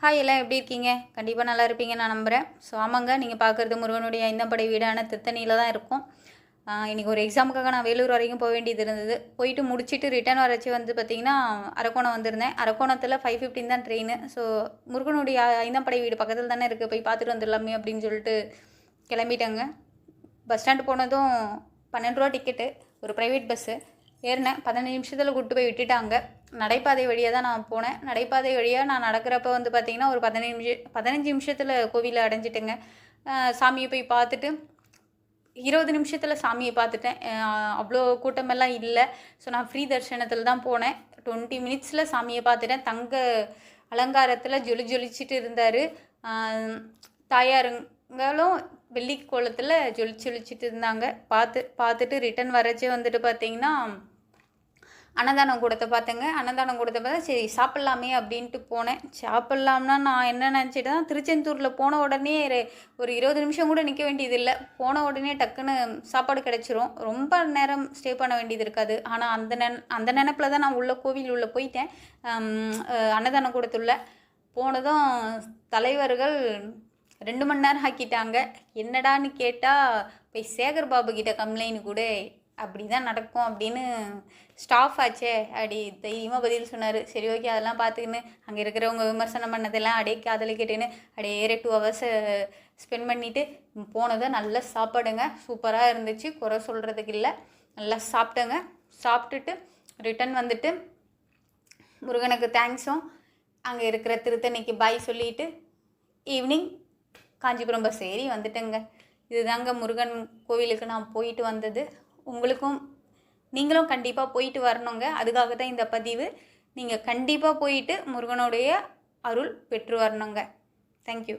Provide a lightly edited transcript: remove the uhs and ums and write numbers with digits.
Hi எல்லாம் எப்படி இருக்கீங்க? கண்டிப்பாக நல்லா இருப்பீங்கன்னு நான் நம்புகிறேன். ஸோ ஆமாங்க, நீங்கள் பார்க்குறது முருகனுடைய ஐந்தம்படை வீடான திருத்தணியில் தான் இருக்கும். இன்றைக்கி ஒரு எக்ஸாமுக்காக நான் வேலூர் வரைக்கும் போக வேண்டியது இருந்தது. போயிட்டு முடிச்சுட்டு ரிட்டர்ன் வரச்சு வந்து பார்த்திங்கன்னா அரக்கோணம் வந்திருந்தேன். அரக்கோணத்தில் 5:15 தான் ட்ரெயின். ஸோ முருகனுடைய ஐந்தம்படை வீடு பக்கத்தில் தானே இருக்குது, போய் பார்த்துட்டு வந்துடலாமே அப்படின்னு சொல்லிட்டு கிளம்பிட்டேங்க. பஸ் ஸ்டாண்டு போனதும் 12 ரூபா டிக்கெட்டு, ஒரு ப்ரைவேட் பஸ்ஸு ஏறினேன். 15 நிமிஷத்தில் கூப்பிட்டு போய் விட்டுட்டாங்க. நடைபாதை வழியாக தான் நான் போனேன். நடைபாதை வழியாக நான் நடக்கிறப்ப வந்து பார்த்திங்கன்னா ஒரு 15 நிமிஷத்தில் கோவிலை அடைஞ்சிட்டேங்க. சாமியை போய் பார்த்துட்டு 20 நிமிஷத்தில் சாமியை பார்த்துட்டேன். அவ்வளோ கூட்டமெல்லாம் இல்லை. ஸோ நான் ஃப்ரீ தரிசனத்தில் தான் போனேன். 20 மினிட்ஸில் சாமியை பார்த்துட்டேன். தங்க அலங்காரத்தில் ஜொலிச்சிட்டு இருந்தார். தாயாருங்களும் வெள்ளி கோலத்தில் ஜொலிச்சிட்டு இருந்தாங்க. பார்த்துட்டு ரிட்டன் வரச்சே வந்துட்டு பார்த்திங்கன்னா அன்னதானம் கூடத்தை பார்த்தேங்க. அன்னதானம் கூடத்தை பார்த்தா சரி சாப்பிட்லாமே அப்படின்ட்டு போனேன். சாப்பிட்லாம்னா நான் என்ன நினச்சிட்டேன், திருச்செந்தூரில் போன உடனே ஒரு 20 நிமிஷம் கூட நிற்க வேண்டியது இல்லை. போன உடனே டக்குன்னு சாப்பாடு கிடச்சிரும். ரொம்ப நேரம் ஸ்டே பண்ண வேண்டியது இருக்காது. ஆனால் அந்த நினப்பில் தான் நான் கோவில் உள்ளே போயிட்டேன். அன்னதானம் கூடத்துள்ள போனதும் தலைவர்கள் 2 மணி நேரம் ஆக்கிட்டாங்க. என்னடான்னு கேட்டால் போய் சேகர் பாபு கிட்ட கம்ப்ளைண்ட் கூட, அப்படி தான் நடக்கும் அப்படின்னு ஸ்டாஃப் ஆச்சே அப்படி தைரியமாக பதில் சொன்னார். சரி ஓகே, அதெல்லாம் பார்த்துக்கின்னு அங்கே இருக்கிறவங்க விமர்சனம் பண்ணதெல்லாம் அப்படியே காதலி கேட்டுன்னு அப்படியே 2 ஹவர்ஸ் ஸ்பெண்ட் பண்ணிவிட்டு போனதும் நல்ல சாப்பாடுங்க. சூப்பராக இருந்துச்சு, குறை சொல்கிறதுக்கு இல்லை. நல்லா சாப்பிட்டேங்க. சாப்பிட்டுட்டு ரிட்டன் வந்துட்டு முருகனுக்கு தேங்க்ஸும் அங்கே இருக்கிற திருத்தணிக்கு பாய் சொல்லிவிட்டு ஈவினிங் காஞ்சிபுரம் பஸ் ஏறி வந்துட்டேங்க. இதுதாங்க முருகன் கோவிலுக்கு நான் போயிட்டு வந்தது. நீங்களும் கண்டிப்பாக போயிட்டு வரணுங்க. அதுக்காக தான் இந்த பதிவு. நீங்கள் கண்டிப்பாக போயிட்டு முருகனுடைய அருள் பெற்று வரணுங்க. தேங்க்யூ.